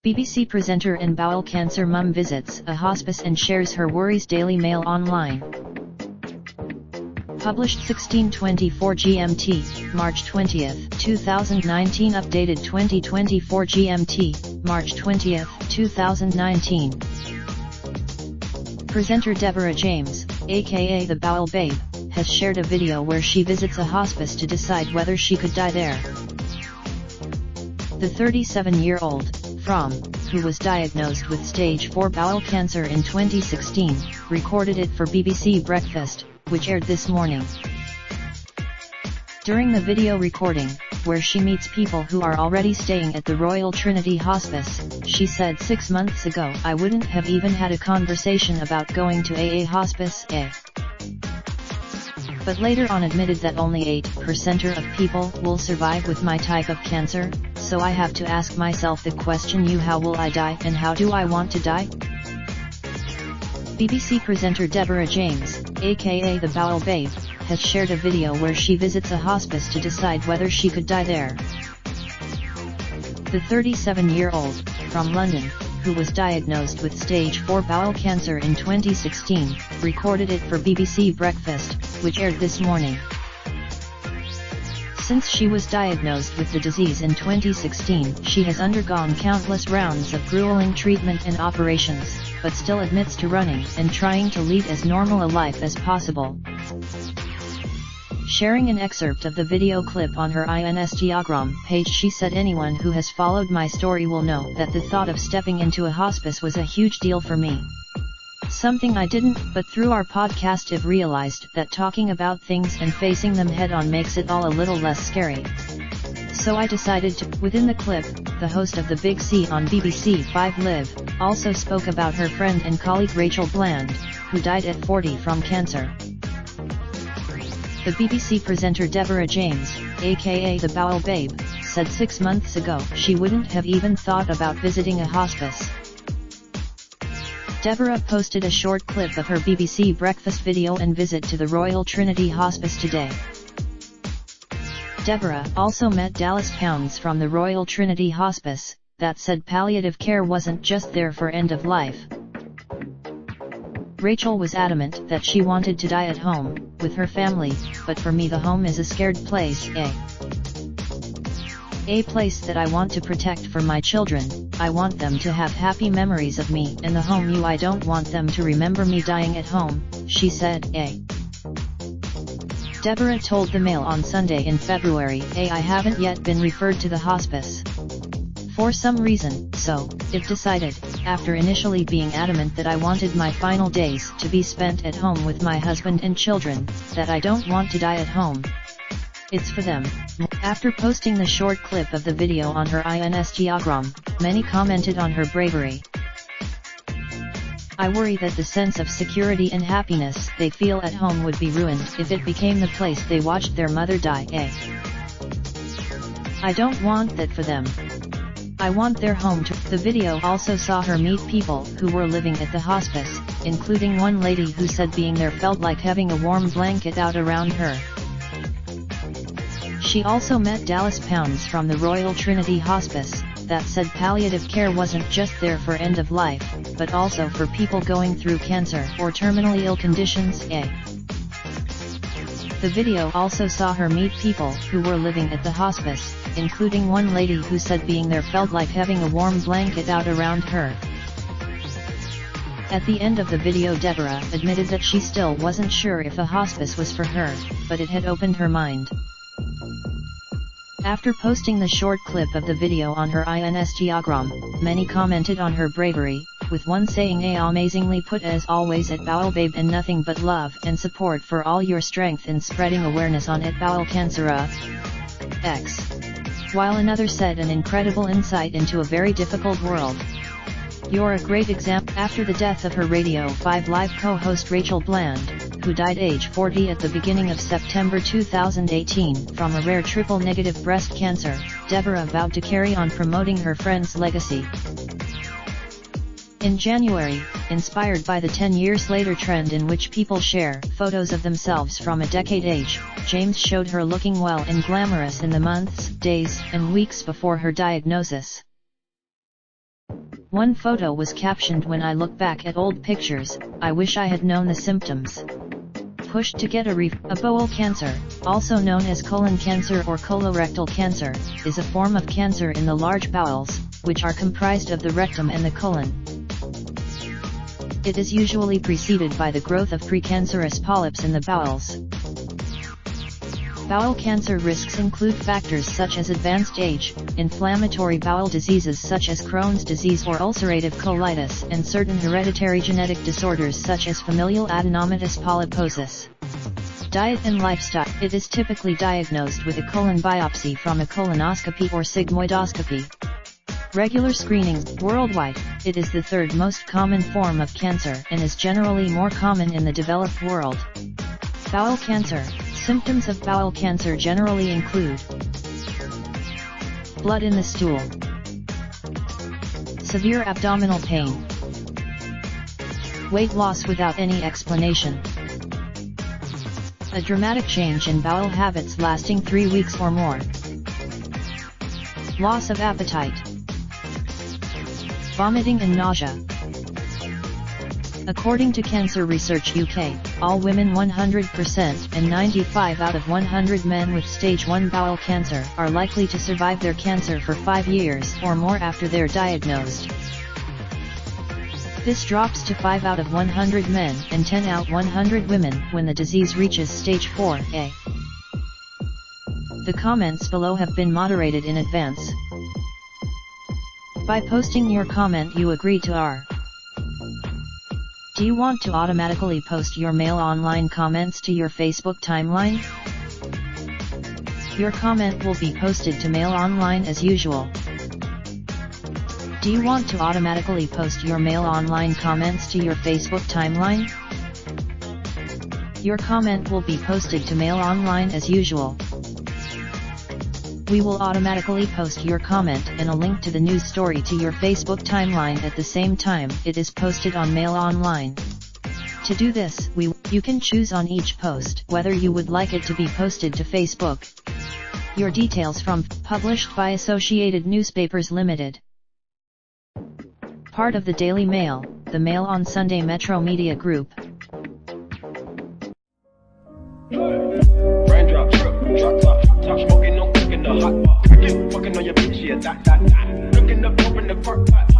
BBC presenter and bowel cancer mum visits a hospice and shares her worries. Daily Mail Online. Published 16:24 GMT, March 20, 2019. Updated 2024 GMT, March 20, 2019. Presenter Deborah James, aka the Bowel Babe, has shared a video where she visits a hospice to decide whether she could die there. The 37-year-old, who was diagnosed with stage 4 bowel cancer in 2016, recorded it for BBC Breakfast, which aired this morning. During the video recording, where she meets people who are already staying at the Royal Trinity Hospice, she said 6 months ago I wouldn't have even had a conversation about going to a hospice, but later on admitted that only 8% of people will survive with my type of cancer, so I have to ask myself the question, how will I die and how do I want to die? BBC presenter Deborah James, aka the Bowel Babe, has shared a video where she visits a hospice to decide whether she could die there. The 37-year-old, from London, who was diagnosed with stage 4 bowel cancer in 2016, recorded it for BBC Breakfast, which aired this morning. Since she was diagnosed with the disease in 2016, she has undergone countless rounds of grueling treatment and operations, but still admits to running and trying to lead as normal a life as possible. Sharing an excerpt of the video clip on her Instagram page, she said, "Anyone who has followed my story will know that the thought of stepping into a hospice was a huge deal for me. Something I didn't, but through our podcast I've realized that talking about things and facing them head on makes it all a little less scary. So I decided to." Within the clip, the host of The Big C on BBC 5 Live, also spoke about her friend and colleague Rachel Bland, who died at 40 from cancer. The BBC presenter Deborah James, aka the Bowel Babe, said 6 months ago she wouldn't have even thought about visiting a hospice. Deborah posted a short clip of her BBC Breakfast video and visit to the Royal Trinity Hospice today. Deborah also met Dallas Pounds from the Royal Trinity Hospice, that said palliative care wasn't just there for end of life. Rachel was adamant that she wanted to die at home, with her family, but for me the home is a scared place, a place that I want to protect for my children. I want them to have happy memories of me in the home. I don't want them to remember me dying at home, she said, Deborah told the Mail on Sunday in February, I haven't yet been referred to the hospice for some reason, so I've decided, after initially being adamant that I wanted my final days to be spent at home with my husband and children, that I don't want to die at home. It's for them. After posting the short clip of the video on her Instagram, many commented on her bravery. I worry that the sense of security and happiness they feel at home would be ruined if it became the place they watched their mother die. I don't want that for them. I want their home to. The video also saw her meet people who were living at the hospice, including one lady who said being there felt like having a warm blanket out around her. She also met Dallas Pounds from the Royal Trinity Hospice, that said palliative care wasn't just there for end of life, but also for people going through cancer or terminally ill conditions. The video also saw her meet people who were living at the hospice, including one lady who said being there felt like having a warm blanket out around her. At the end of the video, Deborah admitted that she still wasn't sure if a hospice was for her, but it had opened her mind. After posting the short clip of the video on her Instagram, many commented on her bravery, with one saying, amazingly put as always at Bowel Babe, and nothing but love and support for all your strength in spreading awareness on it bowel cancer X. While another said, an incredible insight into a very difficult world. You're a great example. After the death of her Radio 5 Live co-host Rachel Bland, who died age 40 at the beginning of September 2018 from a rare triple-negative breast cancer, Deborah vowed to carry on promoting her friend's legacy. In January, inspired by the 10 years later trend in which people share photos of themselves from a decade age. James showed her looking well and glamorous in the months, days, and weeks before her diagnosis. One photo was captioned, "When I look back at old pictures, I wish I had known the symptoms." Pushed to get a bowel cancer, also known as colon cancer or colorectal cancer, is a form of cancer in the large bowels, which are comprised of the rectum and the colon. It is usually preceded by the growth of precancerous polyps in the bowels. Bowel cancer risks include factors such as advanced age, inflammatory bowel diseases such as Crohn's disease or ulcerative colitis, and certain hereditary genetic disorders such as familial adenomatous polyposis. Diet and lifestyle. It is typically diagnosed with a colon biopsy from a colonoscopy or sigmoidoscopy. Regular screenings. Worldwide, it is the third most common form of cancer and is generally more common in the developed world. Bowel cancer. Symptoms of bowel cancer generally include blood in the stool, severe abdominal pain, weight loss without any explanation, a dramatic change in bowel habits lasting 3 weeks or more, loss of appetite, vomiting and nausea. According to Cancer Research UK, all women 100% and 95 out of 100 men with stage 1 bowel cancer are likely to survive their cancer for 5 years or more after they're diagnosed. This drops to 5 out of 100 men and 10 out of 100 women when the disease reaches stage 4A. The comments below have been moderated in advance. By posting your comment, you agree to our. Do you want to automatically post your Mail Online comments to your Facebook timeline? Your comment will be posted to Mail Online as usual. Do you want to automatically post your Mail Online comments to your Facebook timeline? Your comment will be posted to Mail Online as usual. We will automatically post your comment and a link to the news story to your Facebook timeline at the same time it is posted on Mail Online. To do this, you can choose on each post whether you would like it to be posted to Facebook. Your details from published by Associated Newspapers Limited. Part of the Daily Mail, the Mail on Sunday Metro Media Group. Raindrop, drop top, top smoking, no cooking the hot pot. Fucking on your bitch, yeah, that. Looking up, open the park pot.